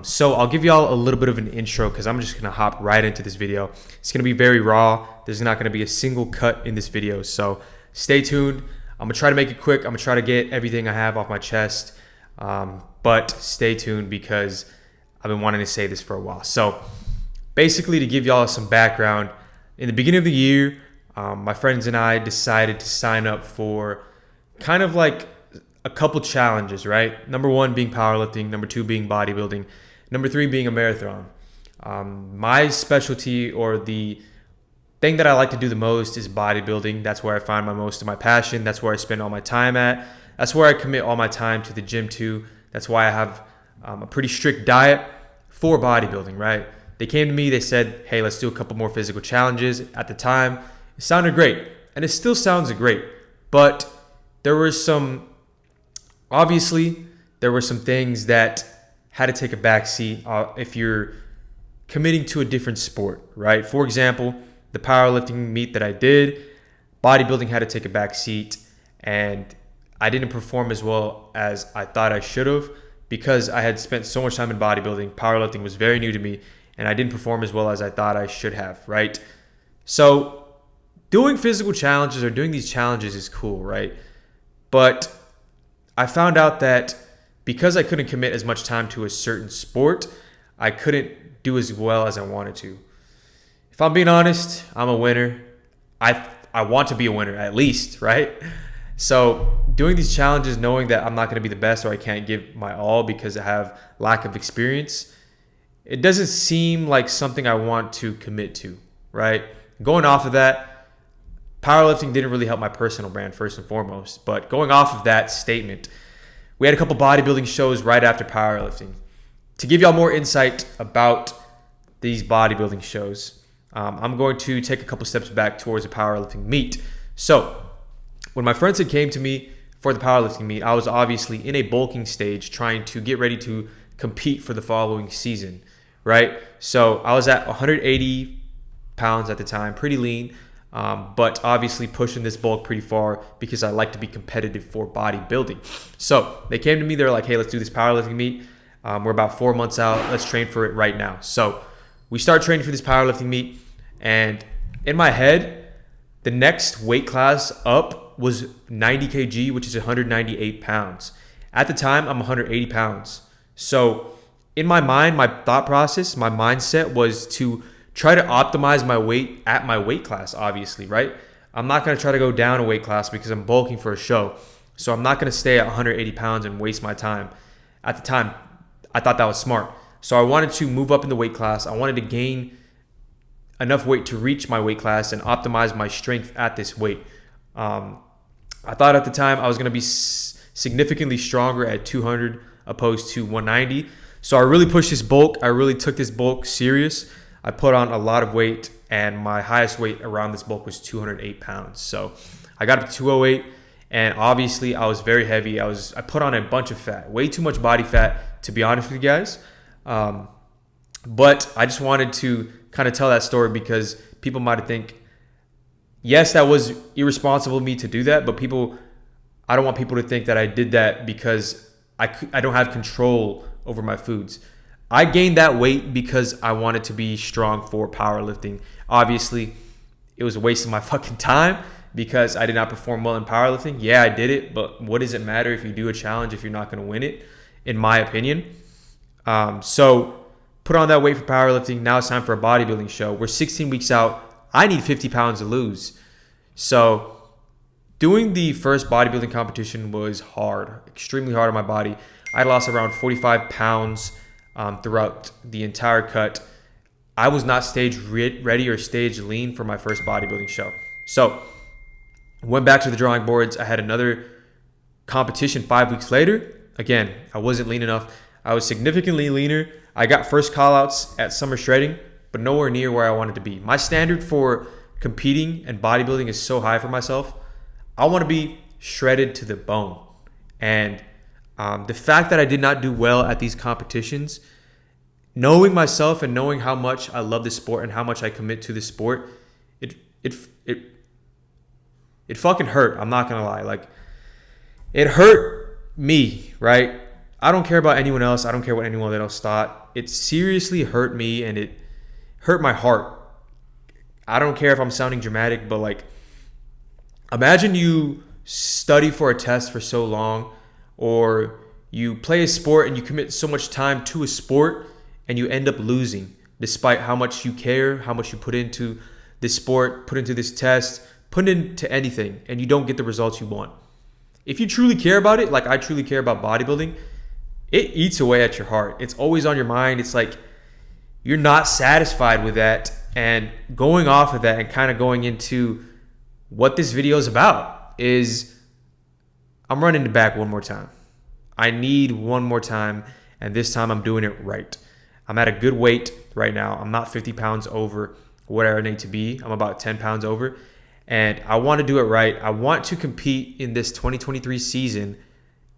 So I'll give y'all a little bit of an intro because I'm just going to hop right into this video. It's going to be very raw. There's not going to be a single cut in this video. So stay tuned. I'm going to try to make it quick. I'm going to try to get everything I have off my chest. But stay tuned because I've been wanting to say this for a while. So basically, to give y'all some background, in the beginning of the year, my friends and I decided to sign up for kind of like a couple challenges, right? Number one being powerlifting, number two being bodybuilding, number three being a marathon. My specialty, or the thing that I like to do the most, is bodybuilding. That's where I find most of my passion. That's where I spend all my time at. That's where I commit all my time to the gym too. That's why I have a pretty strict diet for bodybuilding, right? They came to me, they said, hey, let's do a couple more physical challenges. At the time, it sounded great, and it still sounds great, but there were some things that had to take a backseat if you're committing to a different sport, right? For example, the powerlifting meet that I did, bodybuilding had to take a backseat, and I didn't perform as well as I thought I should have because I had spent so much time in bodybuilding. Powerlifting was very new to me, and I didn't perform as well as I thought I should have, right? So doing physical challenges or doing these challenges is cool, right? But I found out that because I couldn't commit as much time to a certain sport, I couldn't do as well as I wanted to. If I'm being honest, I'm a winner. I want to be a winner at least, right? So doing these challenges, knowing that I'm not going to be the best or I can't give my all because I have lack of experience, it doesn't seem like something I want to commit to, right? Going off of that, powerlifting didn't really help my personal brand first and foremost. But going off of that statement, we had a couple bodybuilding shows right after powerlifting. To give y'all more insight about these bodybuilding shows, I'm going to take a couple steps back towards a powerlifting meet. So when my friends had came to me for the powerlifting meet, I was obviously in a bulking stage trying to get ready to compete for the following season, right? So I was at 180 pounds at the time, pretty lean, but obviously pushing this bulk pretty far because I like to be competitive for bodybuilding. So they came to me, they're like, hey, let's do this powerlifting meet. We're about 4 months out. Let's train for it right now. So we start training for this powerlifting meet, and in my head, the next weight class up was 90 kg, which is 198 pounds. At the time, I'm 180 pounds. So in my mind, my thought process, my mindset was to try to optimize my weight at my weight class, obviously, right? I'm not going to try to go down a weight class because I'm bulking for a show. So I'm not going to stay at 180 pounds and waste my time. At the time, I thought that was smart. So I wanted to move up in the weight class. I wanted to gain enough weight to reach my weight class and optimize my strength at this weight. I thought at the time I was going to be significantly stronger at 200 opposed to 190. So I really pushed this bulk. I really took this bulk serious. I put on a lot of weight, and my highest weight around this bulk was 208 pounds. So I got up to 208, and obviously I was very heavy. I put on a bunch of fat, way too much body fat, to be honest with you guys. But I just wanted to kind of tell that story because people might think, yes, that was irresponsible of me to do that, but I don't want people to think that I did that because I don't have control over my foods. I gained that weight because I wanted to be strong for powerlifting. Obviously, it was a waste of my fucking time because I did not perform well in powerlifting. Yeah, I did it, but what does it matter if you do a challenge if you're not going to win it, in my opinion? So put on that weight for powerlifting. Now it's time for a bodybuilding show. We're 16 weeks out. I need 50 pounds to lose. So doing the first bodybuilding competition was hard, extremely hard on my body. I lost around 45 pounds throughout the entire cut. I was not stage ready or stage lean for my first bodybuilding show. So went back to the drawing boards. I had another competition 5 weeks later. Again, I wasn't lean enough. I was significantly leaner. I got first call-outs at summer shredding, but nowhere near where I wanted to be. My standard for competing and bodybuilding is so high for myself. I want to be shredded to the bone. And the fact that I did not do well at these competitions, knowing myself and knowing how much I love this sport and how much I commit to this sport, it fucking hurt. I'm not gonna lie. Like, it hurt me, right? I don't care about anyone else. I don't care what anyone else thought. It seriously hurt me, and it hurt my heart. I don't care if I'm sounding dramatic, but like, imagine you study for a test for so long, or you play a sport and you commit so much time to a sport and you end up losing despite how much you care, how much you put into this sport, put into this test, put into anything, and you don't get the results you want. If you truly care about it, like I truly care about bodybuilding, it eats away at your heart. It's always on your mind. It's like you're not satisfied with that. And going off of that and kind of going into what this video is about is I'm running it back one more time. I need one more time, and this time I'm doing it right. I'm at a good weight right now. I'm not 50 pounds over where I need to be. I'm about 10 pounds over, and I want to do it right. I want to compete in this 2023 season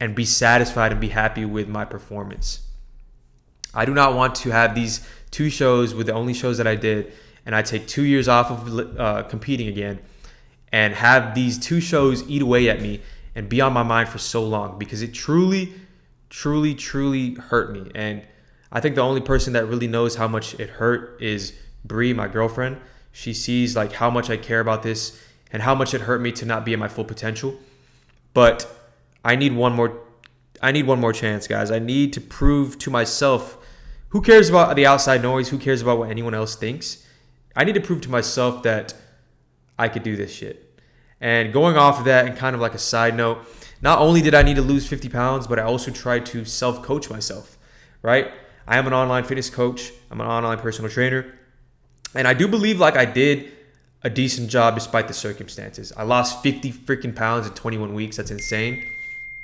and be satisfied and be happy with my performance. I do not want to have these 2 shows with the only shows that I did, and I take 2 years off of competing again, and have these 2 shows eat away at me and be on my mind for so long, because it truly, truly, truly hurt me. And I think the only person that really knows how much it hurt is Bree, my girlfriend. She sees like how much I care about this and how much it hurt me to not be at my full potential. But I need one more chance, guys. I need to prove to myself. Who cares about the outside noise? Who cares about what anyone else thinks? I need to prove to myself that I could do this shit. And going off of that, and kind of like a side note, not only did I need to lose 50 pounds, but I also tried to self-coach myself, right? I am an online fitness coach. I'm an online personal trainer. And I do believe like I did a decent job despite the circumstances. I lost 50 freaking pounds in 21 weeks. That's insane.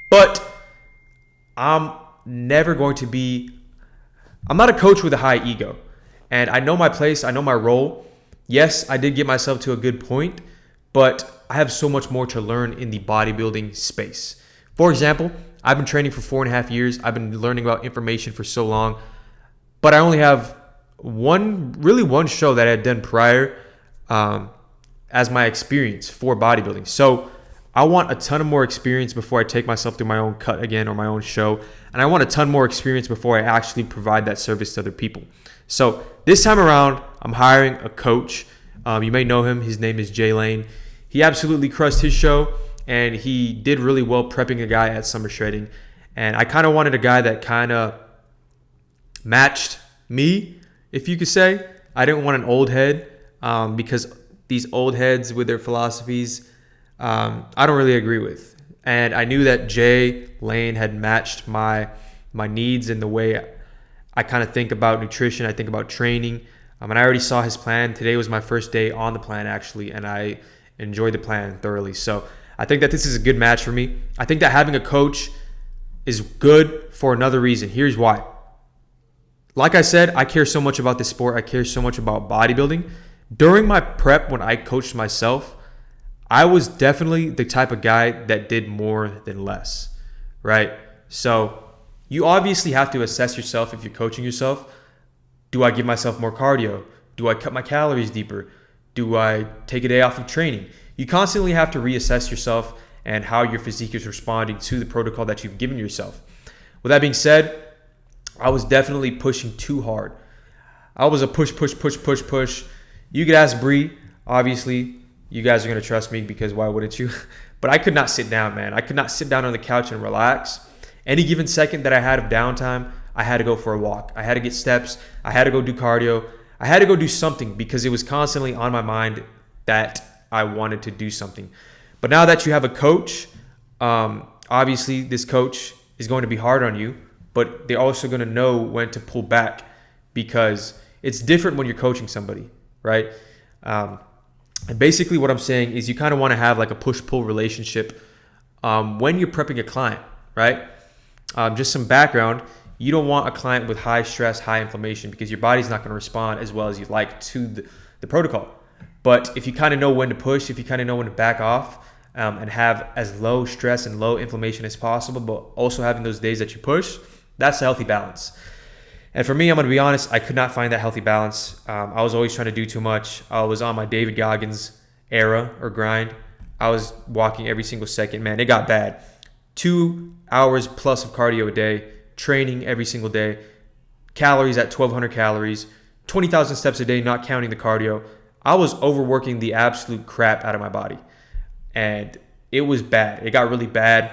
But I'm never going to be... I'm not a coach with a high ego. And I know my place. I know my role. Yes, I did get myself to a good point, but I have so much more to learn in the bodybuilding space. For example, I've been training for 4.5 years. I've been learning about information for so long, but I only have one show that I had done prior as my experience for bodybuilding. So I want a ton of more experience before I take myself through my own cut again or my own show. And I want a ton more experience before I actually provide that service to other people. So this time around, I'm hiring a coach. You may know him. His name is Jay Lane. He absolutely crushed his show, and he did really well prepping a guy at Summer Shredding. And I kind of wanted a guy that kind of matched me, if you could say. I didn't want an old head because these old heads with their philosophies, I don't really agree with. And I knew that Jay Lane had matched my needs and the way I kind of think about nutrition. I think about training. And I already saw his plan. Today was my first day on the plan, actually, and I enjoyed the plan thoroughly. So I think that this is a good match for me. I think that having a coach is good for another reason. Here's why. Like I said, I care so much about this sport. I care so much about bodybuilding. During my prep, when I coached myself, I was definitely the type of guy that did more than less, right? So you obviously have to assess yourself if you're coaching yourself. Do I give myself more cardio? Do I cut my calories deeper? Do I take a day off of training? You constantly have to reassess yourself and how your physique is responding to the protocol that you've given yourself. With that being said, I was definitely pushing too hard. I was a push. You could ask Bree. Obviously, you guys are going to trust me because why wouldn't you? But I could not sit down, man. I could not sit down on the couch and relax. Any given second that I had of downtime, I had to go for a walk. I had to get steps. I had to go do cardio. I had to go do something because it was constantly on my mind that I wanted to do something. But now that you have a coach, obviously this coach is going to be hard on you, but they're also going to know when to pull back because it's different when you're coaching somebody, right? And basically what I'm saying is you kind of want to have like a push-pull relationship when you're prepping a client, right? Just some background. You don't want a client with high stress, high inflammation because your body's not going to respond as well as you'd like to the protocol. But if you kind of know when to push, if you kind of know when to back off and have as low stress and low inflammation as possible, but also having those days that you push, that's a healthy balance. And for me, I'm going to be honest, I could not find that healthy balance. I was always trying to do too much. I was on my David Goggins era or grind. I was walking every single second. Man, it got bad. 2 hours plus of cardio a day training every single day, calories at 1,200 calories, 20,000 steps a day, not counting the cardio. I was overworking the absolute crap out of my body. And it was bad. It got really bad.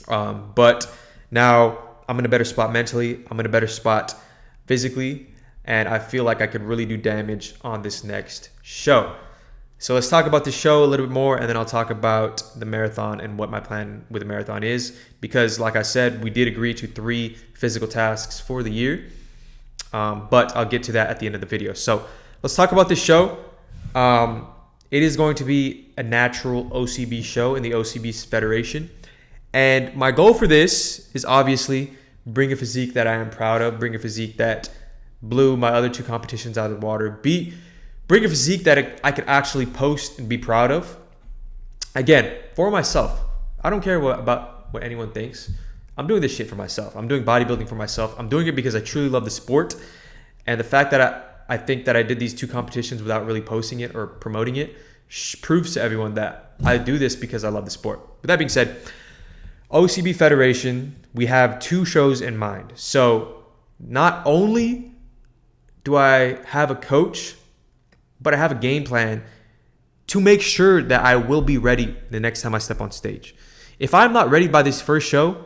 But now I'm in a better spot mentally. I'm in a better spot physically. And I feel like I could really do damage on this next show. So let's talk about the show a little bit more, and then I'll talk about the marathon and what my plan with the marathon is. Because like I said, we did agree to 3 physical tasks for the year. But I'll get to that at the end of the video. So let's talk about this show. It is going to be a natural OCB show in the OCB Federation. And my goal for this is obviously bring a physique that I am proud of, bring a physique that blew my other 2 competitions out of the water, bring a physique that I could actually post and be proud of. Again, for myself. I don't care about what anyone thinks. I'm doing this shit for myself. I'm doing bodybuilding for myself. I'm doing it because I truly love the sport. And the fact that I think that I did these 2 competitions without really posting it or promoting it proves to everyone that I do this because I love the sport. With that being said, OCB Federation, we have 2 shows in mind. So not only do I have a coach, but I have a game plan to make sure that I will be ready the next time I step on stage. If I'm not ready by this first show,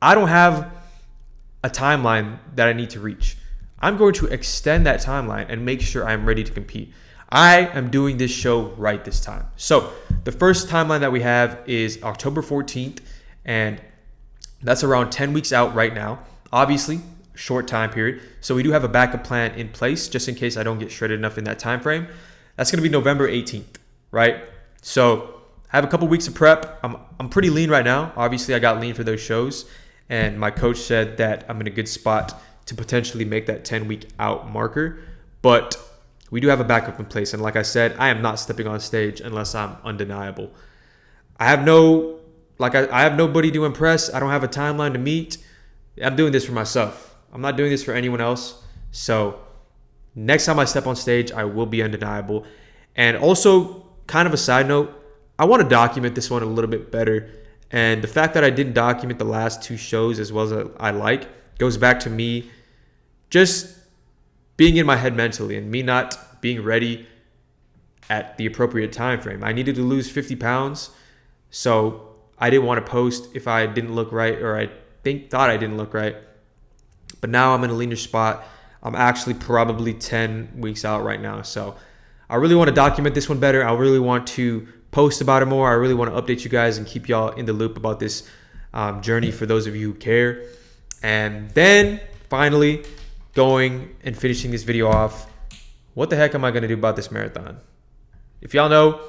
I don't have a timeline that I need to reach. I'm going to extend that timeline and make sure I'm ready to compete. I am doing this show right this time. So the first timeline that we have is October 14th, and that's around 10 weeks out right now. Obviously, short time period. So we do have a backup plan in place just in case I don't get shredded enough in that time frame. That's going to be November 18th, right? So I have a couple weeks of prep. I'm pretty lean right now. Obviously, I got lean for those shows, and my coach said that I'm in a good spot to potentially make that 10-week out marker. But we do have a backup in place, and like I said, I am not stepping on stage unless I'm undeniable. I have nobody to impress. I don't have a timeline to meet. I'm doing this for myself. I'm not doing this for anyone else. So next time I step on stage, I will be undeniable. And also, kind of a side note, I want to document this one a little bit better. And the fact that I didn't document the last 2 shows as well as I like goes back to me just being in my head mentally and me not being ready at the appropriate time frame. I needed to lose 50 pounds, so I didn't want to post if I didn't look right, or I thought I didn't look right. But now I'm in a leaner spot. I'm actually probably 10 weeks out right now. So I really want to document this one better. I really want to post about it more. I really want to update you guys and keep y'all in the loop about this journey for those of you who care. And then finally going and finishing this video off, what the heck am I going to do about this marathon? If y'all know,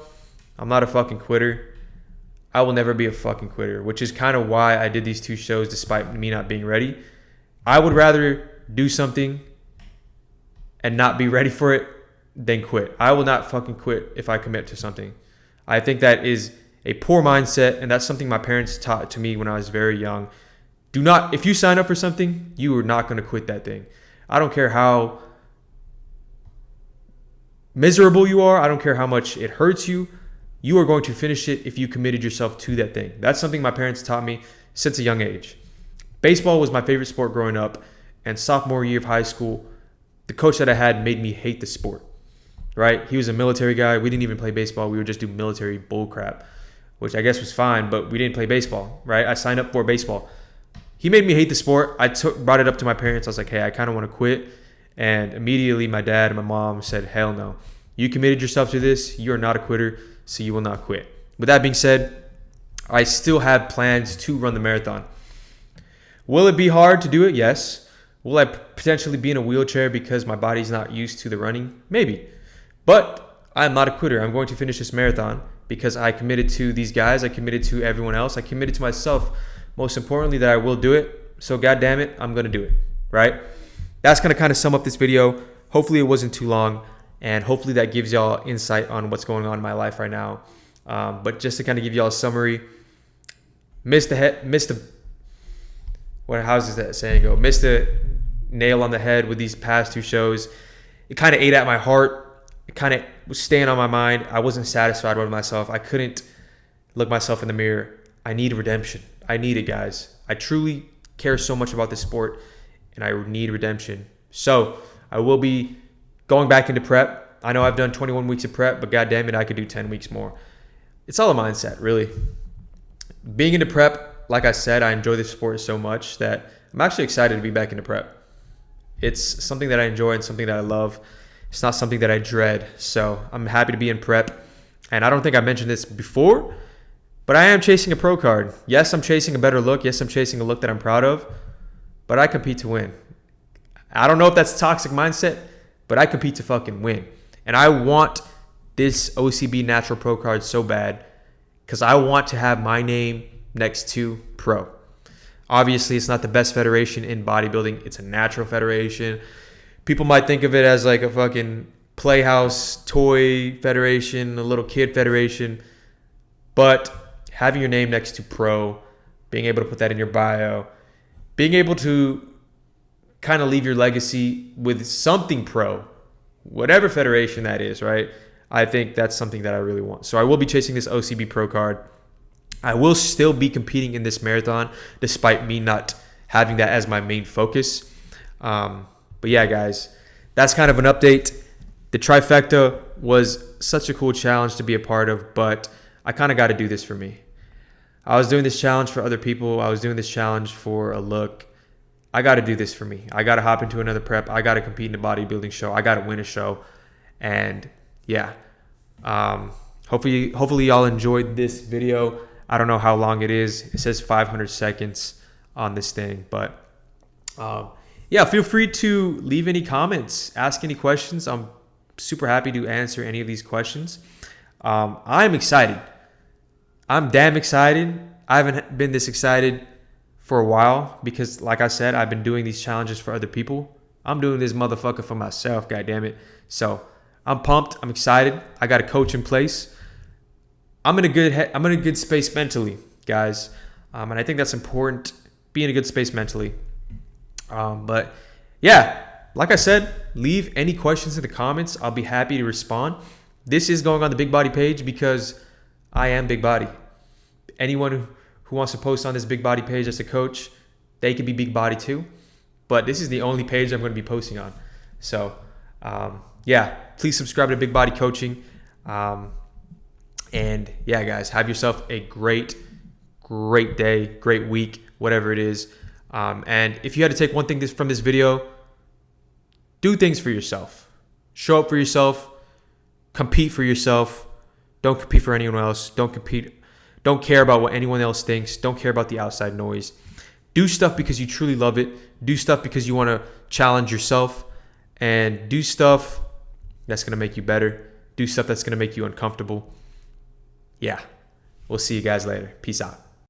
I'm not a fucking quitter. I will never be a fucking quitter, which is kind of why I did these 2 shows despite me not being ready. I would rather do something and not be ready for it than quit. I will not fucking quit if I commit to something. I think that is a poor mindset, and that's something my parents taught to me when I was very young. If you sign up for something, you are not going to quit that thing. I don't care how miserable you are. I don't care how much it hurts you. You are going to finish it if you committed yourself to that thing. That's something my parents taught me since a young age. Baseball was my favorite sport growing up, and sophomore year of high school, the coach that I had made me hate the sport, right? He was a military guy. We didn't even play baseball. We would just do military bull crap, which I guess was fine, but we didn't play baseball, right? I signed up for baseball. He made me hate the sport. I brought it up to my parents. I was like, hey, I kind of want to quit. And immediately my dad and my mom said, hell no. You committed yourself to this. You are not a quitter, so you will not quit. With that being said, I still have plans to run the marathon. Will it be hard to do it? Yes. Will I potentially be in a wheelchair because my body's not used to the running? Maybe. But I'm not a quitter. I'm going to finish this marathon because I committed to these guys. I committed to everyone else. I committed to myself, most importantly, that I will do it. So God damn it, I'm going to do it, right? That's going to kind of sum up this video. Hopefully it wasn't too long, and houghly that gives y'all insight on what's going on in my life right now. But just to kind of give y'all a summary, missed the nail on the head with these past 2 shows. It kind of ate at my heart. It kind of was staying on my mind. I wasn't satisfied with myself. I couldn't look myself in the mirror. I need redemption. I need it, guys. I truly care so much about this sport, and I need redemption. So I will be going back into prep. I know I've done 21 weeks of prep, but God damn it, I could do 10 weeks more. It's all a mindset, really. Being into prep, like I said, I enjoy this sport so much that I'm actually excited to be back into prep. It's something that I enjoy and something that I love. It's not something that I dread. So I'm happy to be in prep. And I don't think I mentioned this before, but I am chasing a pro card. Yes, I'm chasing a better look. Yes, I'm chasing a look that I'm proud of, but I compete to win. I don't know if that's toxic mindset, but I compete to fucking win. And I want this OCB Natural Pro card so bad because I want to have my name next to pro. Obviously, it's not the best federation in bodybuilding. It's a natural federation. People might think of it as like a fucking playhouse toy federation, a little kid federation. But having your name next to pro, being able to put that in your bio, being able to kind of leave your legacy with something pro, whatever federation that is, right? I think that's something that I really want. So I will be chasing this OCB Pro card. I will still be competing in this marathon despite me not having that as my main focus. But yeah, guys, that's kind of an update. The trifecta was such a cool challenge to be a part of, but I kind of got to do this for me. I was doing this challenge for other people. I was doing this challenge for a look. I got to do this for me. I got to hop into another prep. I got to compete in a bodybuilding show. I got to win a show. And yeah, hopefully y'all enjoyed this video. I don't know how long it is. It says 500 seconds on this thing, but yeah, feel free to leave any comments, ask any questions. I'm super happy to answer any of these questions. I'm excited. I'm damn excited. I haven't been this excited for a while because, like I said, I've been doing these challenges for other people. I'm doing this motherfucker for myself, god damn it. So I'm pumped. I'm excited. I got a coach in place. I'm in a good space mentally, guys, and I think that's important. Be in a good space mentally. But yeah, like I said, leave any questions in the comments. I'll be happy to respond. This is going on the Big Body page because I am Big Body. Anyone who wants to post on this Big Body page as a coach, they can be Big Body too. But this is the only page I'm going to be posting on. So yeah, please subscribe to Big Body Coaching. And yeah, guys, have yourself a great day, great week, whatever it is. And if you had to take one thing from this video, do things for yourself. Show up for yourself. Compete for yourself. Don't compete for anyone else. Don't care about what anyone else thinks. Don't care about the outside noise. Do stuff because you truly love it. Do stuff because you want to challenge yourself. And do stuff that's going to make you better. Do stuff that's going to make you uncomfortable. Yeah. We'll see you guys later. Peace out.